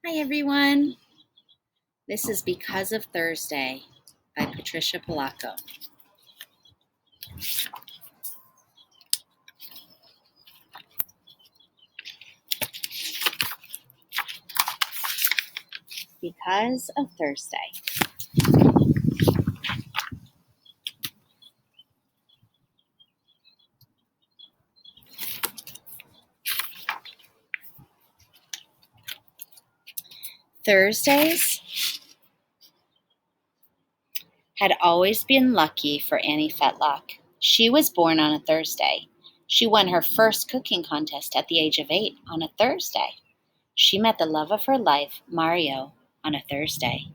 Hi, everyone. This is Because of Thursday by Patricia Polacco. Because of Thursday. Thursdays had always been lucky for Annie Fetlock. She was born on a Thursday. She won her first cooking contest at the age of 8 on a Thursday. She met the love of her life, Mario, on a Thursday.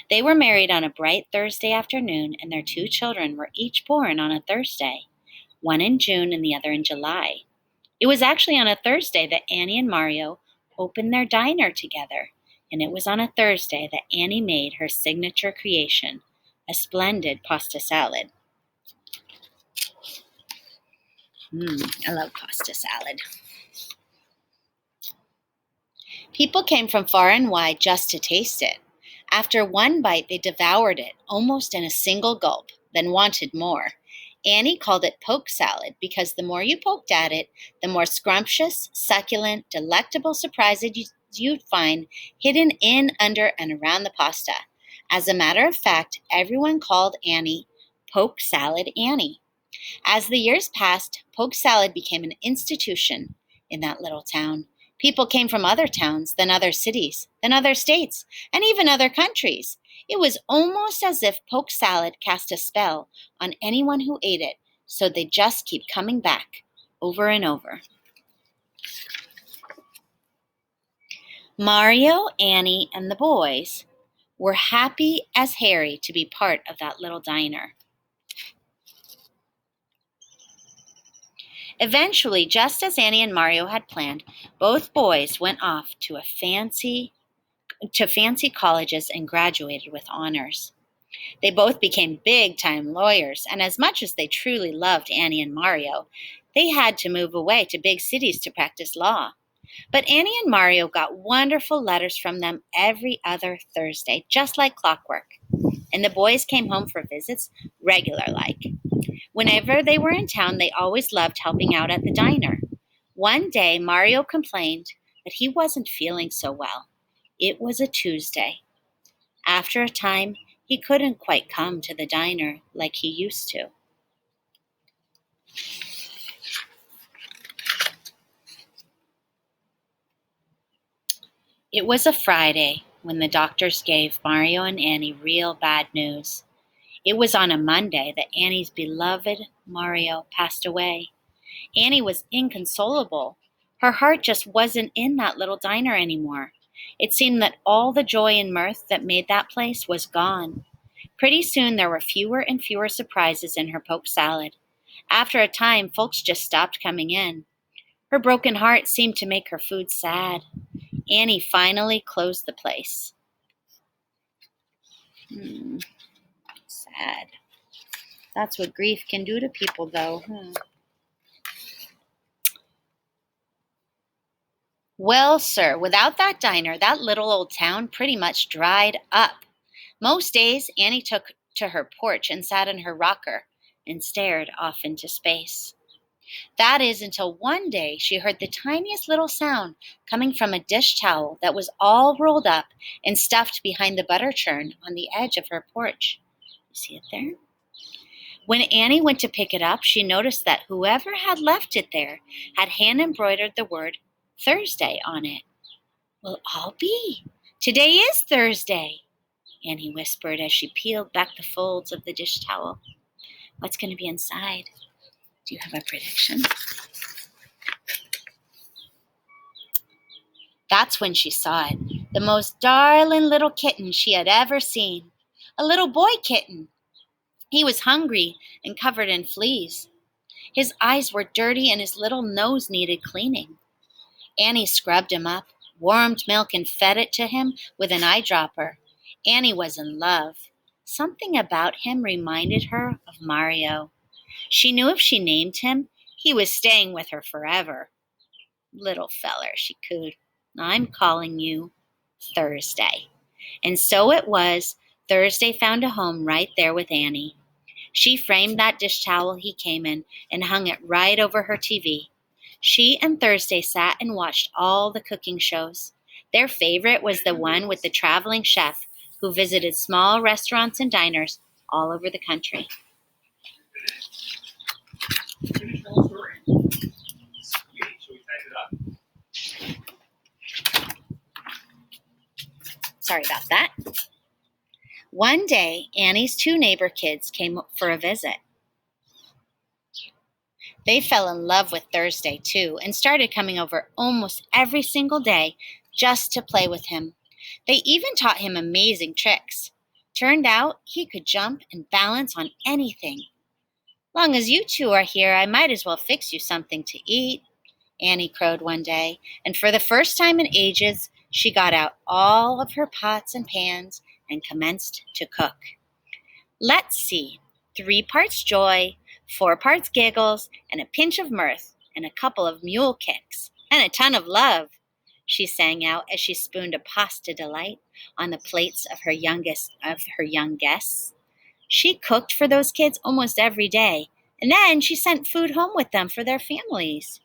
They were married on a bright Thursday afternoon, and their 2 children were each born on a Thursday, one in June and the other in July. It was actually on a Thursday that Annie and Mario opened their diner together, and it was on a Thursday that Annie made her signature creation, a splendid pasta salad. I love pasta salad. People came from far and wide just to taste it. After one bite, they devoured it, almost in a single gulp, then wanted more. Annie called it poke salad because the more you poked at it, the more scrumptious, succulent, delectable surprises you'd find hidden in, under, and around the pasta. As a matter of fact, everyone called Annie Poke Salad Annie. As the years passed, poke salad became an institution in that little town. People came from other towns, then other cities, then other states, and even other countries. It was almost as if poke salad cast a spell on anyone who ate it, so they just keep coming back over and over. Mario, Annie, and the boys were happy as Harry to be part of that little diner. Eventually, just as Annie and Mario had planned, both boys went off to fancy colleges and graduated with honors. They both became big-time lawyers, and as much as they truly loved Annie and Mario, they had to move away to big cities to practice law. But Annie and Mario got wonderful letters from them every other Thursday, just like clockwork. And the boys came home for visits regular-like. Whenever they were in town, they always loved helping out at the diner. One day, Mario complained that he wasn't feeling so well. It was a Tuesday. After a time, he couldn't quite come to the diner like he used to. It was a Friday when the doctors gave Mario and Annie real bad news. It was on a Monday that Annie's beloved Mario passed away. Annie was inconsolable. Her heart just wasn't in that little diner anymore. It seemed that all the joy and mirth that made that place was gone. Pretty soon there were fewer and fewer surprises in her poke salad. After a time, folks just stopped coming in. Her broken heart seemed to make her food sad. Annie finally closed the place. Sad. That's what grief can do to people, though. Well, sir, without that diner, that little old town pretty much dried up. Most days, Annie took to her porch and sat in her rocker and stared off into space. That is until one day she heard the tiniest little sound coming from a dish towel that was all rolled up and stuffed behind the butter churn on the edge of her porch. You see it there? When Annie went to pick it up, she noticed that whoever had left it there had hand-embroidered the word Thursday on it. Well, I'll be. Today is Thursday, Annie whispered as she peeled back the folds of the dish towel. What's going to be inside? Do you have a prediction? That's when she saw it, the most darling little kitten she had ever seen. A little boy kitten. He was hungry and covered in fleas. His eyes were dirty and his little nose needed cleaning. Annie scrubbed him up, warmed milk, and fed it to him with an eyedropper. Annie was in love. Something about him reminded her of Mario. She knew if she named him, he was staying with her forever. Little feller, she cooed. I'm calling you Thursday. And so it was. Thursday found a home right there with Annie. She framed that dish towel he came in and hung it right over her TV. She and Thursday sat and watched all the cooking shows. Their favorite was the one with the traveling chef who visited small restaurants and diners all over the country. Sorry about that. One day, Annie's two neighbor kids came for a visit. They fell in love with Thursday, too, and started coming over almost every single day just to play with him. They even taught him amazing tricks. Turned out he could jump and balance on anything. "Long as you two are here, I might as well fix you something to eat," Annie crowed one day, and for the first time in ages, she got out all of her pots and pans and commenced to cook. "Let's see, 3 parts joy, 4 parts giggles, and a pinch of mirth, and a couple of mule kicks, and a ton of love," she sang out as she spooned a pasta delight on the plates of her young guests. She cooked for those kids almost every day, and then she sent food home with them for their families.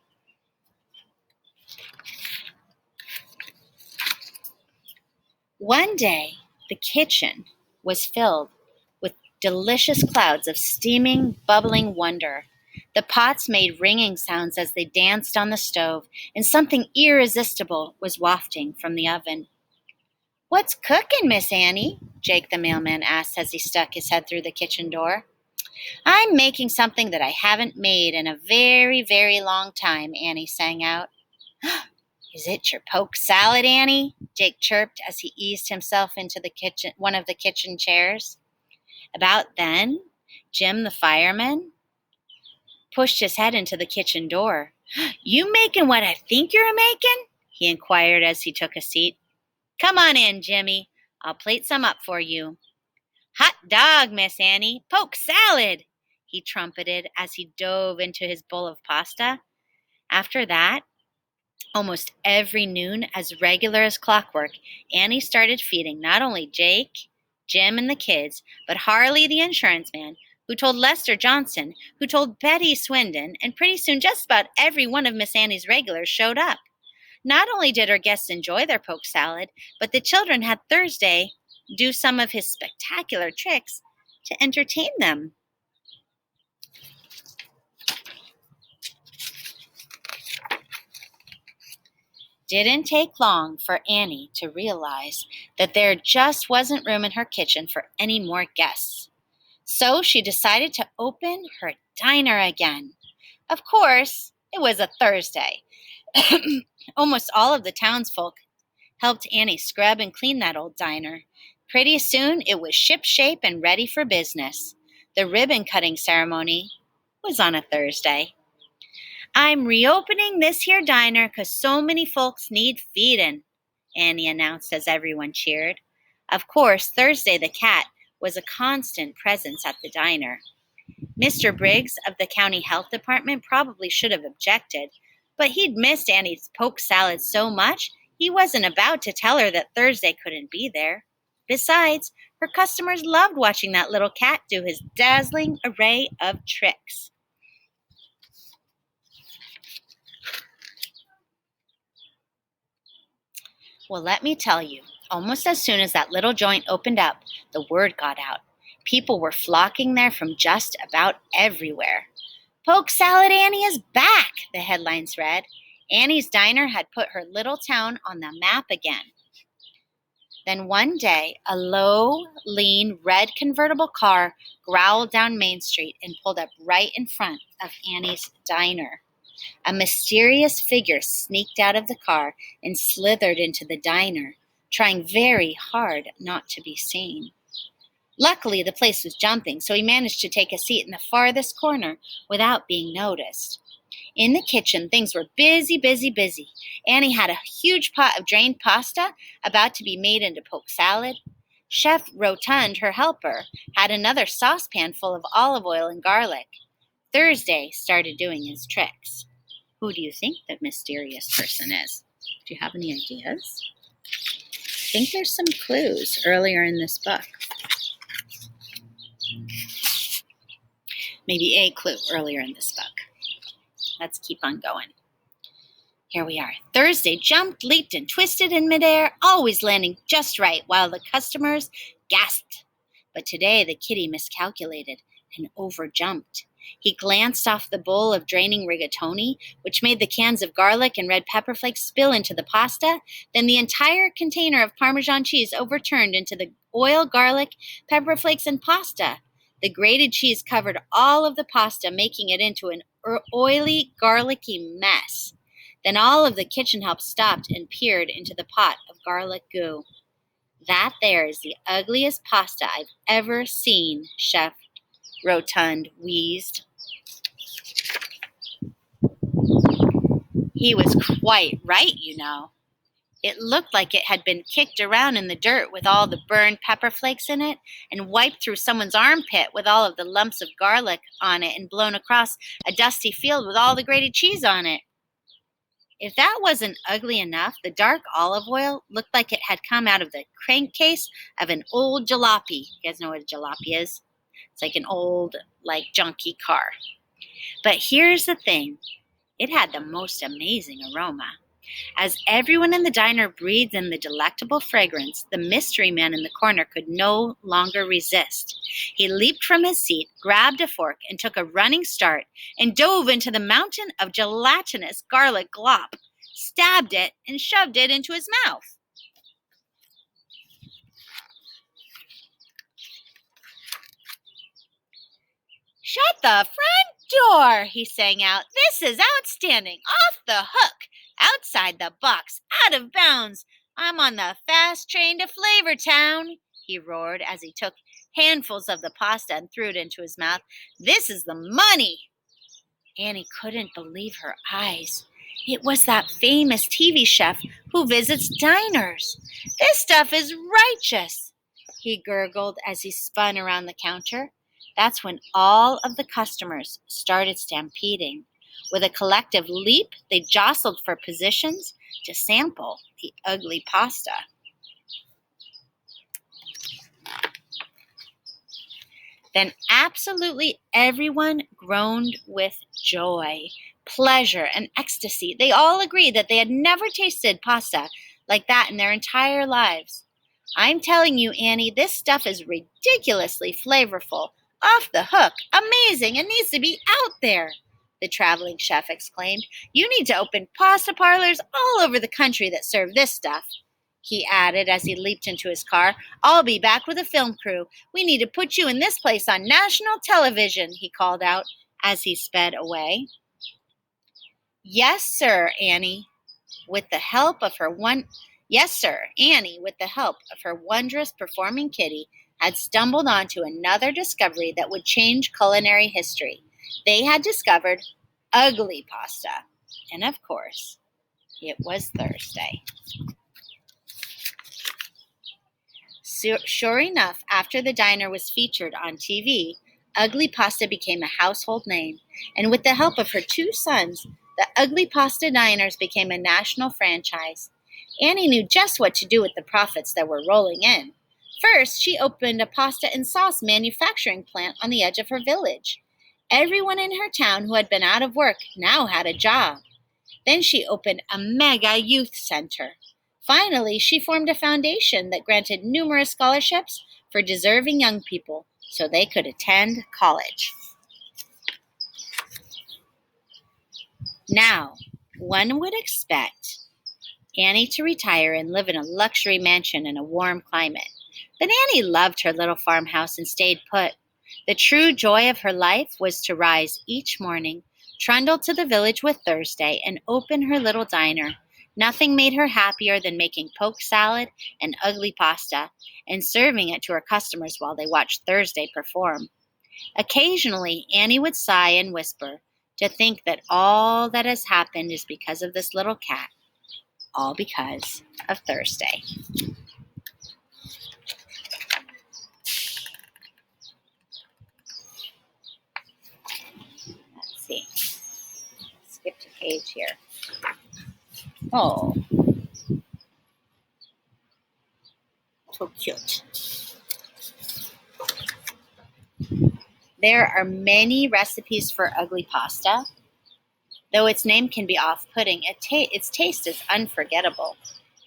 One day, the kitchen was filled with delicious clouds of steaming, bubbling wonder. The pots made ringing sounds as they danced on the stove, and something irresistible was wafting from the oven. "What's cooking, Miss Annie?" Jake the mailman asked as he stuck his head through the kitchen door. "I'm making something that I haven't made in a very, very long time," Annie sang out. "Is it your poke salad, Annie?" Jake chirped as he eased himself into one of the kitchen chairs. About then, Jim the fireman pushed his head into the kitchen door. "You making what I think you're making?" he inquired as he took a seat. "Come on in, Jimmy. I'll plate some up for you." "Hot dog, Miss Annie. Poke salad," he trumpeted as he dove into his bowl of pasta. After that, almost every noon, as regular as clockwork, Annie started feeding not only Jake, Jim, and the kids, but Harley the insurance man, who told Lester Johnson, who told Betty Swindon, and pretty soon just about every one of Miss Annie's regulars showed up. Not only did her guests enjoy their poke salad, but the children had Thursday do some of his spectacular tricks to entertain them. Didn't take long for Annie to realize that there just wasn't room in her kitchen for any more guests. So she decided to open her diner again. Of course, it was a Thursday. Almost all of the townsfolk helped Annie scrub and clean that old diner. Pretty soon it was shipshape and ready for business. The ribbon cutting ceremony was on a Thursday. "I'm reopening this here diner 'cause so many folks need feedin'," Annie announced as everyone cheered. Of course, Thursday the cat was a constant presence at the diner. Mr. Briggs of the county health department probably should have objected, but he'd missed Annie's poke salad so much he wasn't about to tell her that Thursday couldn't be there. Besides, her customers loved watching that little cat do his dazzling array of tricks. Well, let me tell you, almost as soon as that little joint opened up, the word got out. People were flocking there from just about everywhere. "Poke Salad Annie is back," the headlines read. Annie's diner had put her little town on the map again. Then one day, a low, lean, red convertible car growled down Main Street and pulled up right in front of Annie's diner. A mysterious figure sneaked out of the car and slithered into the diner, trying very hard not to be seen. Luckily, the place was jumping, so he managed to take a seat in the farthest corner without being noticed. In the kitchen, things were busy, busy, busy. Annie had a huge pot of drained pasta about to be made into poke salad. Chef Rotund, her helper, had another saucepan full of olive oil and garlic. Thursday started doing his tricks. Who do you think the mysterious person is? Do you have any ideas? think there's some clues earlier in this book. Maybe a clue earlier in this book. Let's keep on going. Here we are. Thursday jumped, leaped, and twisted in midair, always landing just right while the customers gasped. But today the kitty miscalculated and overjumped. He glanced off the bowl of draining rigatoni, which made the cans of garlic and red pepper flakes spill into the pasta. Then the entire container of Parmesan cheese overturned into the oil, garlic, pepper flakes, and pasta. The grated cheese covered all of the pasta, making it into an oily, garlicky mess. Then all of the kitchen help stopped and peered into the pot of garlic goo. That there is the ugliest pasta I've ever seen, Chef Rotund wheezed. He was quite right, you know. It looked like it had been kicked around in the dirt with all the burned pepper flakes in it, and wiped through someone's armpit with all of the lumps of garlic on it, and blown across a dusty field with all the grated cheese on it. If that wasn't ugly enough, the dark olive oil looked like it had come out of the crankcase of an old jalopy. You guys know what a jalopy is? It's like an old, junky car. But here's the thing. It had the most amazing aroma. As everyone in the diner breathed in the delectable fragrance, the mystery man in the corner could no longer resist. He leaped from his seat, grabbed a fork, and took a running start, and dove into the mountain of gelatinous garlic glop, stabbed it, and shoved it into his mouth. "Shut the front door," he sang out. "This is outstanding. Off the hook. Outside the box. Out of bounds. I'm on the fast train to Flavor Town," he roared as he took handfuls of the pasta and threw it into his mouth. "This is the money." Annie couldn't believe her eyes. It was that famous TV chef who visits diners. "This stuff is righteous," he gurgled as he spun around the counter. That's when all of the customers started stampeding. With a collective leap, they jostled for positions to sample the ugly pasta. Then absolutely everyone groaned with joy, pleasure, and ecstasy. They all agreed that they had never tasted pasta like that in their entire lives. "I'm telling you, Annie, this stuff is ridiculously flavorful. Off the hook. Amazing. It needs to be out there," the traveling chef exclaimed. "You need to open pasta parlors all over the country that serve this stuff," he added as he leaped into his car. "I'll be back with a film crew. We need to put you in this place on national television," he called out as he sped away. Yes, sir, Annie, with the help of her wondrous performing kitty, had stumbled onto another discovery that would change culinary history. They had discovered ugly pasta. And of course, it was Thursday. Sure enough, after the diner was featured on TV, ugly pasta became a household name. And with the help of her two sons, the Ugly Pasta Diners became a national franchise. Annie knew just what to do with the profits that were rolling in. First, she opened a pasta and sauce manufacturing plant on the edge of her village. Everyone in her town who had been out of work now had a job. Then she opened a mega youth center. Finally, she formed a foundation that granted numerous scholarships for deserving young people so they could attend college. Now, one would expect Annie to retire and live in a luxury mansion in a warm climate. But Annie loved her little farmhouse and stayed put. The true joy of her life was to rise each morning, trundle to the village with Thursday, and open her little diner. Nothing made her happier than making poke salad and ugly pasta and serving it to her customers while they watched Thursday perform. Occasionally, Annie would sigh and whisper, "To think that all that has happened is because of this little cat, all because of Thursday." Let's see. Skipped a page here. Oh. So cute. There are many recipes for ugly pasta. Though its name can be off-putting, its taste is unforgettable.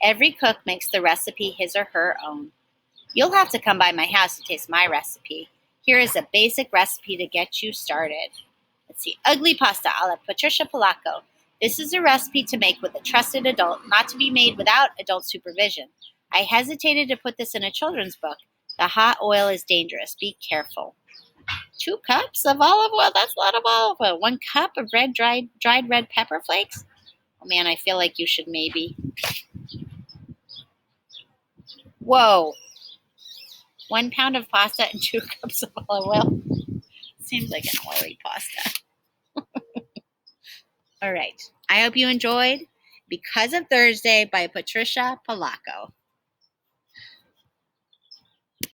Every cook makes the recipe his or her own. You'll have to come by my house to taste my recipe. Here is a basic recipe to get you started. Let's see. Ugly pasta a la Patricia Polacco. This is a recipe to make with a trusted adult, not to be made without adult supervision. I hesitated to put this in a children's book. The hot oil is dangerous. Be careful. 2 cups of olive oil. That's a lot of olive oil. 1 cup of dried red pepper flakes. Oh man, I feel like you should maybe. Whoa. 1 pound of pasta and 2 cups of olive oil. Seems like an oily pasta. All right. I hope you enjoyed Because of Thursday by Patricia Polacco.